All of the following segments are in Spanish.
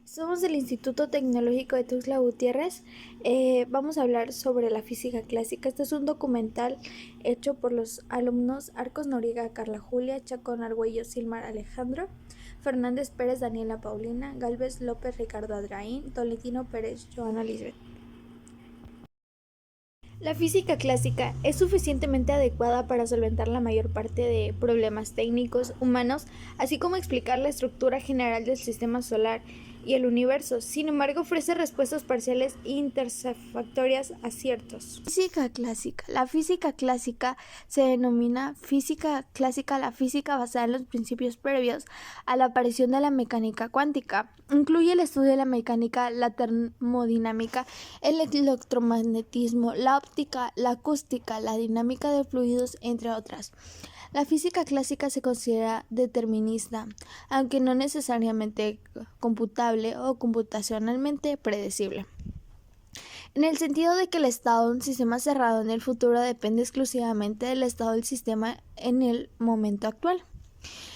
Somos del Instituto Tecnológico de Tuxtla Gutiérrez. Vamos a hablar sobre la física clásica. Este es un documental hecho por los alumnos Arcos Noriega, Carla Julia, Chacón Argüello, Silmar Alejandro, Fernández Pérez, Daniela Paulina, Galvez López, Ricardo Adraín, Tolentino Pérez, Joana Lisbeth. La física clásica es suficientemente adecuada para solventar la mayor parte de problemas técnicos humanos, así como explicar la estructura general del sistema solar y el universo. Sin embargo, ofrece respuestas parciales e insatisfactorias a ciertos. Física clásica. La física clásica se denomina física clásica la física basada en los principios previos a la aparición de la mecánica cuántica. Incluye el estudio de la mecánica, la termodinámica, el electromagnetismo, la óptica, la acústica, la dinámica de fluidos, entre otras. La física clásica se considera determinista, aunque no necesariamente computable o computacionalmente predecible, en el sentido de que el estado de un sistema cerrado en el futuro depende exclusivamente del estado del sistema en el momento actual.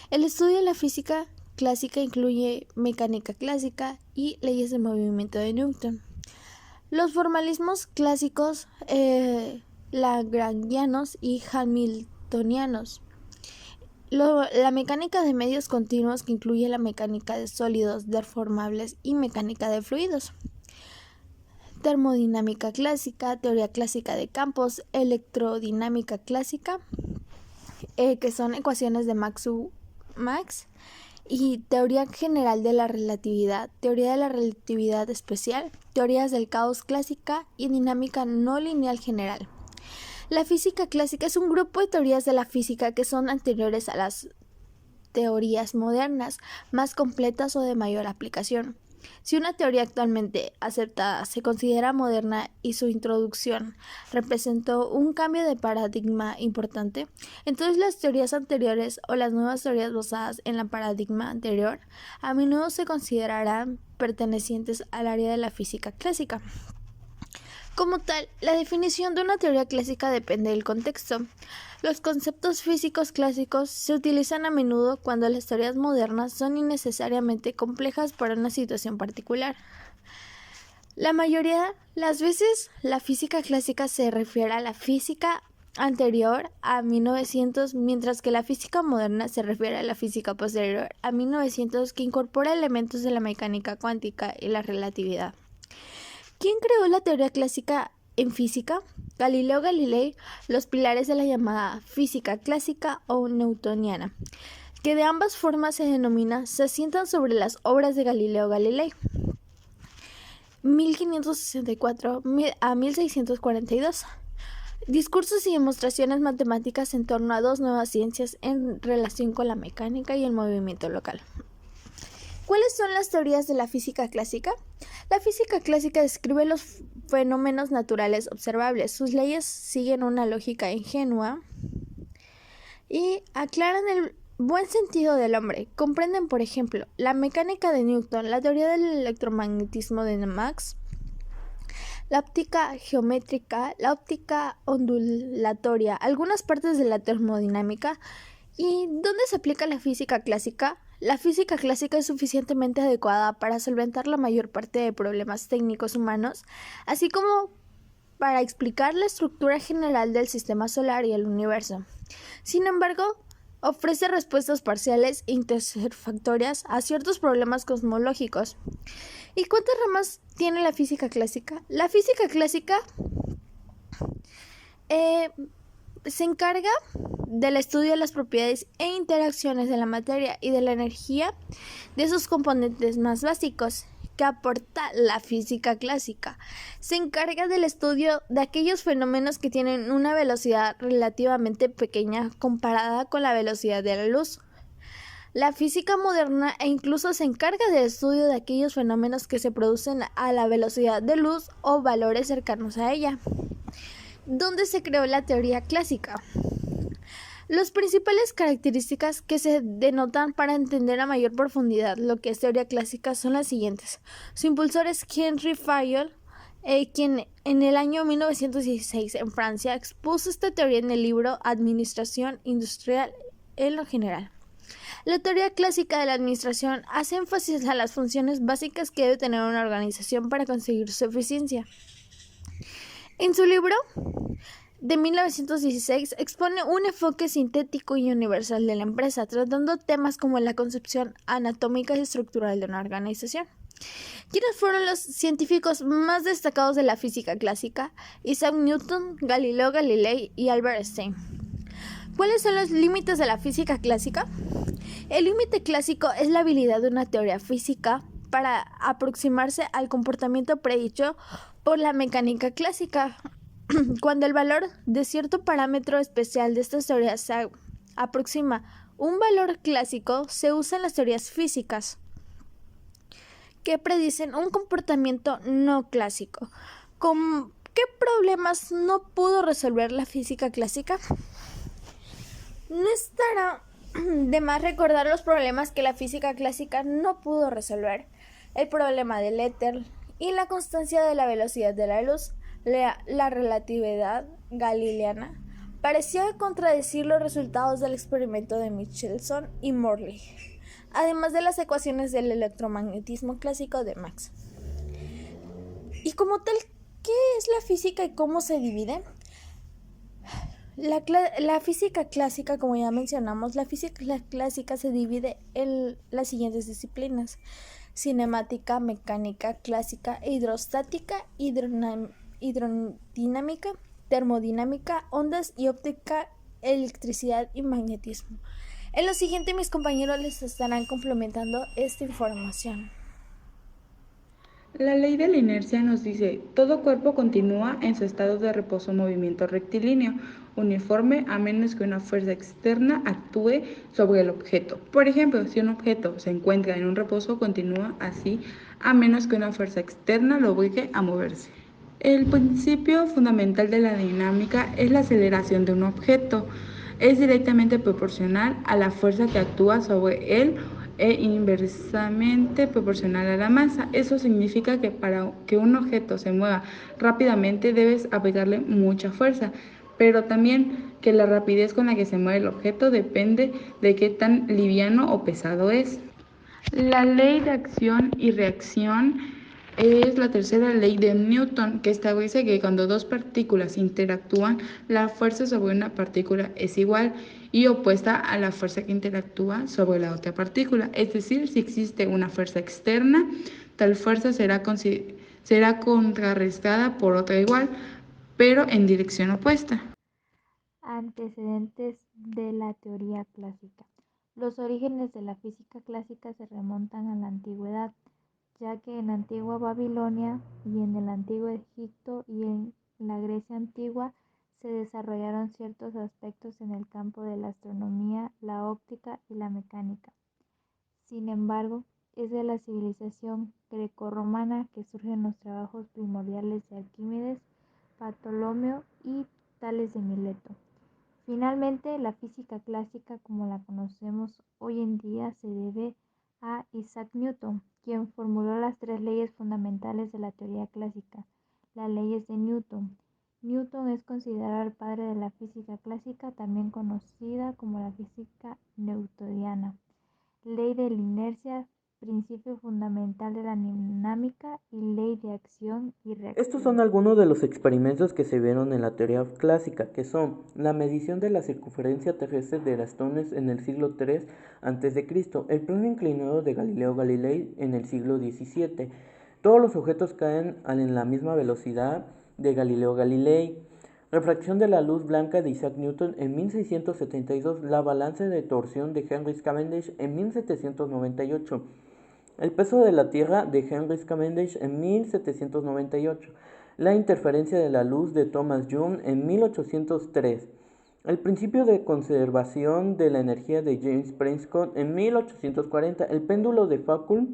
El estudio de la física clásica incluye mecánica clásica y leyes de movimiento de Newton. Los formalismos clásicos lagrangianos y hamiltonianos. La mecánica de medios continuos, que incluye la mecánica de sólidos deformables y mecánica de fluidos. Termodinámica clásica, teoría clásica de campos, electrodinámica clásica, que son ecuaciones de Max y teoría general de la relatividad, teoría de la relatividad especial, teorías del caos clásica y dinámica no lineal general. La física clásica es un grupo de teorías de la física que son anteriores a las teorías modernas, más completas o de mayor aplicación. Si una teoría actualmente aceptada se considera moderna y su introducción representó un cambio de paradigma importante, entonces las teorías anteriores o las nuevas teorías basadas en el paradigma anterior a menudo se considerarán pertenecientes al área de la física clásica. Como tal, la definición de una teoría clásica depende del contexto. Los conceptos físicos clásicos se utilizan a menudo cuando las teorías modernas son innecesariamente complejas para una situación particular. La mayoría de las veces, la física clásica se refiere a la física anterior a 1900, mientras que la física moderna se refiere a la física posterior a 1900, que incorpora elementos de la mecánica cuántica y la relatividad. ¿Quién creó la teoría clásica en física? Galileo Galilei, los pilares de la llamada física clásica o newtoniana, que de ambas formas se denomina, se asientan sobre las obras de Galileo Galilei, 1564 a 1642. Discursos y demostraciones matemáticas en torno a dos nuevas ciencias en relación con la mecánica y el movimiento local. ¿Cuáles son las teorías de la física clásica? La física clásica describe los fenómenos naturales observables. Sus leyes siguen una lógica ingenua y aclaran el buen sentido del hombre. Comprenden, por ejemplo, la mecánica de Newton, la teoría del electromagnetismo de Max, la óptica geométrica, la óptica ondulatoria, algunas partes de la termodinámica. ¿Y dónde se aplica la física clásica? La física clásica es suficientemente adecuada para solventar la mayor parte de problemas técnicos humanos, así como para explicar la estructura general del sistema solar y el universo. Sin embargo, ofrece respuestas parciales e insatisfactorias a ciertos problemas cosmológicos. ¿Y cuántas ramas tiene la física clásica? La física clásica se encarga del estudio de las propiedades e interacciones de la materia y de la energía, de sus componentes más básicos que aporta la física clásica. Se encarga del estudio de aquellos fenómenos que tienen una velocidad relativamente pequeña comparada con la velocidad de la luz. La física moderna incluso se encarga del estudio de aquellos fenómenos que se producen a la velocidad de luz o valores cercanos a ella. ¿Dónde se creó la teoría clásica? Las principales características que se denotan para entender a mayor profundidad lo que es teoría clásica son las siguientes. Su impulsor es Henri Fayol, quien en el año 1916 en Francia expuso esta teoría en el libro Administración Industrial en lo general. La teoría clásica de la administración hace énfasis a las funciones básicas que debe tener una organización para conseguir su eficiencia. En su libro de 1916 expone un enfoque sintético y universal de la empresa, tratando temas como la concepción anatómica y estructural de una organización. ¿Quiénes fueron los científicos más destacados de la física clásica? Isaac Newton, Galileo Galilei y Albert Einstein. ¿Cuáles son los límites de la física clásica? El límite clásico es la habilidad de una teoría física para aproximarse al comportamiento predicho por la mecánica clásica. Cuando el valor de cierto parámetro especial de estas teorías se aproxima un valor clásico, se usan las teorías físicas que predicen un comportamiento no clásico. ¿Con qué problemas no pudo resolver la física clásica? No estará de más recordar los problemas que la física clásica no pudo resolver: el problema del éter y la constancia de la velocidad de la luz. La relatividad galileana parecía contradecir los resultados del experimento de Michelson y Morley, además de las ecuaciones del electromagnetismo clásico de Max. Y como tal, ¿qué es la física y cómo se divide? La física clásica, como ya mencionamos, la física clásica se divide en las siguientes disciplinas: cinemática, mecánica clásica, hidrostática, hidrodinámica, termodinámica, ondas y óptica, electricidad y magnetismo. En lo siguiente, mis compañeros les estarán complementando esta información. La ley de la inercia nos dice: todo cuerpo continúa en su estado de reposo o movimiento rectilíneo, uniforme, a menos que una fuerza externa actúe sobre el objeto. Por ejemplo, si un objeto se encuentra en un reposo, continúa así, a menos que una fuerza externa lo obligue a moverse. El principio fundamental de la dinámica es la aceleración de un objeto. Es directamente proporcional a la fuerza que actúa sobre él e inversamente proporcional a la masa. Eso significa que para que un objeto se mueva rápidamente debes aplicarle mucha fuerza, pero también que la rapidez con la que se mueve el objeto depende de qué tan liviano o pesado es. La ley de acción y reacción es la tercera ley de Newton, que establece que cuando dos partículas interactúan, la fuerza sobre una partícula es igual y opuesta a la fuerza que interactúa sobre la otra partícula. Es decir, si existe una fuerza externa, tal fuerza será contrarrestada por otra igual, pero en dirección opuesta. Antecedentes de la teoría clásica. Los orígenes de la física clásica se remontan a la antigüedad, ya que en la antigua Babilonia y en el antiguo Egipto y en la Grecia antigua se desarrollaron ciertos aspectos en el campo de la astronomía, la óptica y la mecánica. Sin embargo, es de la civilización grecorromana que surgen los trabajos primordiales de Arquímedes, Ptolomeo y Tales de Mileto. Finalmente, la física clásica como la conocemos hoy en día se debe a Isaac Newton, quien formuló las tres leyes fundamentales de la teoría clásica, las leyes de Newton. Newton es considerado el padre de la física clásica, también conocida como la física newtoniana. Ley de la inercia, principio fundamental de la dinámica y ley de acción y reacción. Estos son algunos de los experimentos que se vieron en la teoría clásica, que son la medición de la circunferencia terrestre de Eratóstenes en el siglo III a.C., el plano inclinado de Galileo Galilei en el siglo XVII, todos los objetos caen en la misma velocidad de Galileo Galilei, refracción de la luz blanca de Isaac Newton en 1672, la balanza de torsión de Henry Cavendish en 1798, el peso de la Tierra de Henry Cavendish en 1798, la interferencia de la luz de Thomas Young en 1803, el principio de conservación de la energía de James Prescott en 1840, el péndulo de Foucault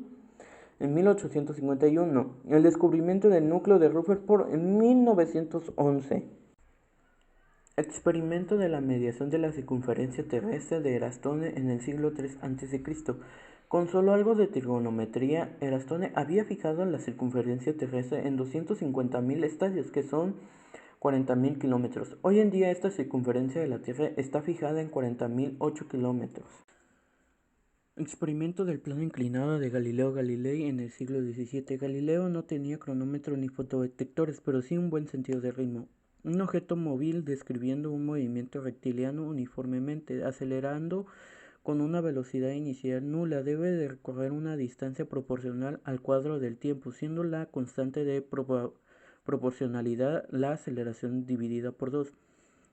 en 1851, el descubrimiento del núcleo de Rutherford en 1911. Experimento de la medición de la circunferencia terrestre de Eratóstenes en el siglo III a.C. Con solo algo de trigonometría, Eratóstenes había fijado la circunferencia terrestre en 250.000 estadios, que son 40.000 kilómetros. Hoy en día esta circunferencia de la Tierra está fijada en 40.008 kilómetros. Experimento del plano inclinado de Galileo Galilei en el siglo XVII. Galileo no tenía cronómetro ni fotodetectores, pero sí un buen sentido de ritmo. Un objeto móvil describiendo un movimiento rectiliano uniformemente, acelerando con una velocidad inicial nula, debe de recorrer una distancia proporcional al cuadro del tiempo, siendo la constante de proporcionalidad la aceleración dividida por 2.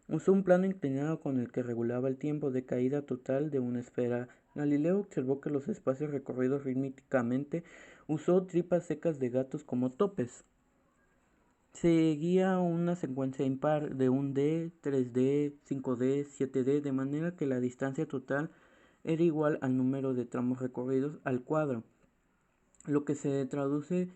Usó un plano inclinado con el que regulaba el tiempo de caída total de una esfera. Galileo observó que los espacios recorridos rítmicamente usó tripas secas de gatos como topes. Seguía una secuencia impar de 1D, 3D, 5D, 7D, de manera que la distancia total era igual al número de tramos recorridos al cuadro, lo que se traduce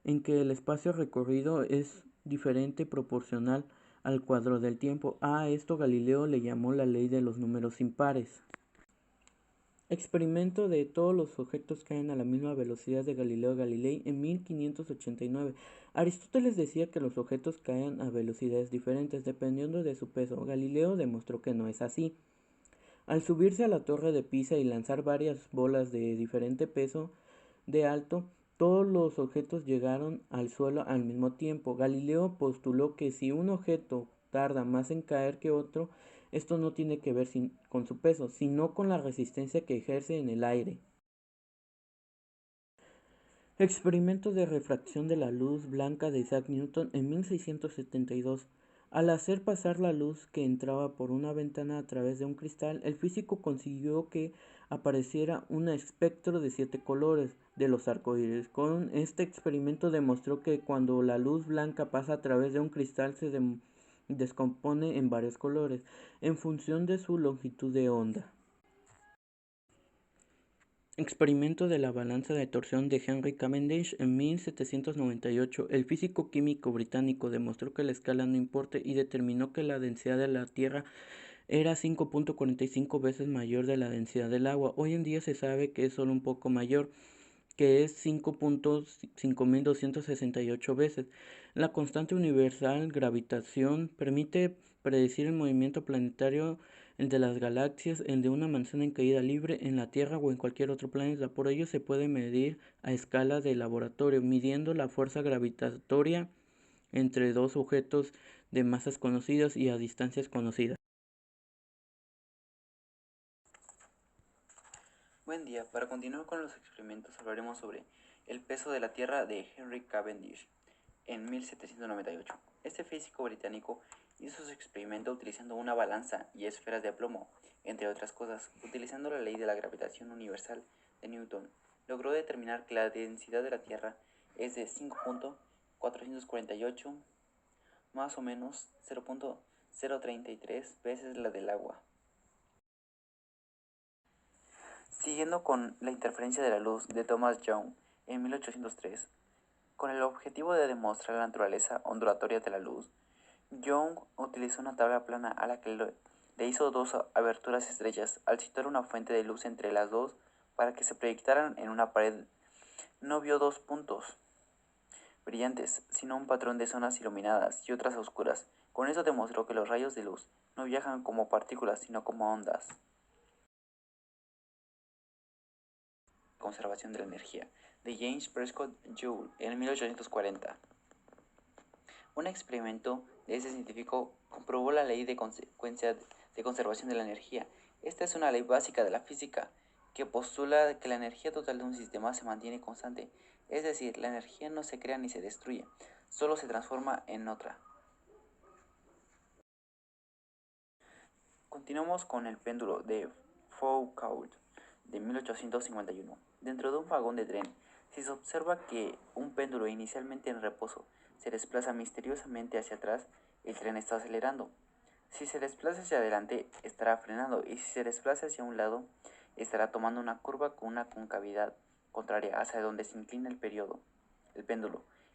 en que el espacio recorrido es diferente proporcional al cuadro del tiempo. A esto Galileo le llamó la ley de los números impares. Experimento de todos los objetos caen a la misma velocidad de Galileo Galilei en 1589. Aristóteles decía que los objetos caen a velocidades diferentes dependiendo de su peso. Galileo demostró que no es así. Al subirse a la torre de Pisa y lanzar varias bolas de diferente peso de alto, todos los objetos llegaron al suelo al mismo tiempo. Galileo postuló que si un objeto tarda más en caer que otro, esto no tiene que ver con su peso, sino con la resistencia que ejerce en el aire. Experimento de refracción de la luz blanca de Isaac Newton en 1672. Al hacer pasar la luz que entraba por una ventana a través de un cristal, el físico consiguió que apareciera un espectro de 7 colores de los arcoíris. Con este experimento demostró que cuando la luz blanca pasa a través de un cristal se descompone en varios colores, en función de su longitud de onda. Experimento de la balanza de torsión de Henry Cavendish en 1798. El físico químico británico demostró que la escala no importa y determinó que la densidad de la Tierra era 5.45 veces mayor de la densidad del agua. Hoy en día se sabe que es solo un poco mayor, que es 5.5268 veces. La constante universal gravitación permite predecir el movimiento planetario, el de las galaxias, el de una manzana en caída libre en la Tierra o en cualquier otro planeta. Por ello se puede medir a escala de laboratorio, midiendo la fuerza gravitatoria entre dos objetos de masas conocidas y a distancias conocidas. Buen día, para continuar con los experimentos hablaremos sobre el peso de la Tierra de Henry Cavendish en 1798. Este físico británico hizo su experimento utilizando una balanza y esferas de plomo, entre otras cosas. Utilizando la ley de la gravitación universal de Newton, logró determinar que la densidad de la Tierra es de 5.448 más o menos 0.033 veces la del agua. Siguiendo con la interferencia de la luz de Thomas Young en 1803, con el objetivo de demostrar la naturaleza ondulatoria de la luz, Young utilizó una tabla plana a la que le hizo dos aberturas estrechas. Al situar una fuente de luz entre las dos para que se proyectaran en una pared, no vio dos puntos brillantes, sino un patrón de zonas iluminadas y otras oscuras. Con eso demostró que los rayos de luz no viajan como partículas, sino como ondas. Conservación de la energía, de James Prescott Joule en 1840. Un experimento de ese científico comprobó la ley de conservación de la energía. Esta es una ley básica de la física que postula que la energía total de un sistema se mantiene constante, es decir, la energía no se crea ni se destruye, solo se transforma en otra. Continuamos con el péndulo de Foucault de 1851. Dentro de un vagón de tren, si se observa que un péndulo inicialmente en reposo se desplaza misteriosamente hacia atrás, el tren está acelerando. Si se desplaza hacia adelante, estará frenando, y si se desplaza hacia un lado, estará tomando una curva con una concavidad contraria hacia donde se inclina el péndulo.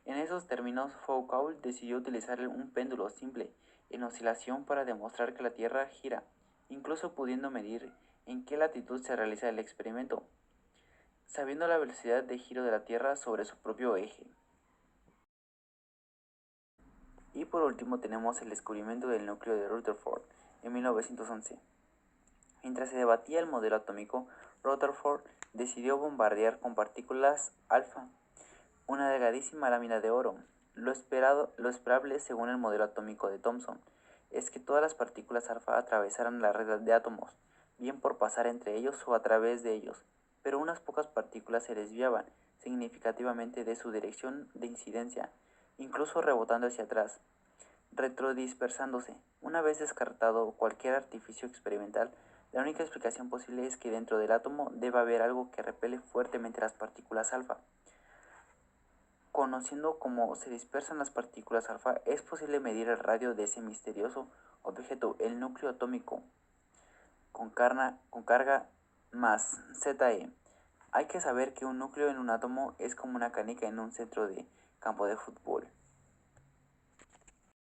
En esos términos, Foucault decidió utilizar un péndulo simple en oscilación para demostrar que la Tierra gira, incluso pudiendo medir en qué latitud se realiza el experimento, sabiendo la velocidad de giro de la Tierra sobre su propio eje. Y por último tenemos el descubrimiento del núcleo de Rutherford en 1911. Mientras se debatía el modelo atómico, Rutherford decidió bombardear con partículas alfa una delgadísima lámina de oro. Lo esperable, según el modelo atómico de Thomson, es que todas las partículas alfa atravesaran la red de átomos, bien por pasar entre ellos o a través de ellos, pero unas pocas partículas se desviaban significativamente de su dirección de incidencia, incluso rebotando hacia atrás, retrodispersándose. Una vez descartado cualquier artificio experimental, la única explicación posible es que dentro del átomo debe haber algo que repele fuertemente las partículas alfa. Conociendo cómo se dispersan las partículas alfa, es posible medir el radio de ese misterioso objeto, el núcleo atómico, con carga más ZE. Hay que saber que un núcleo en un átomo es como una canica en un centro de campo de fútbol.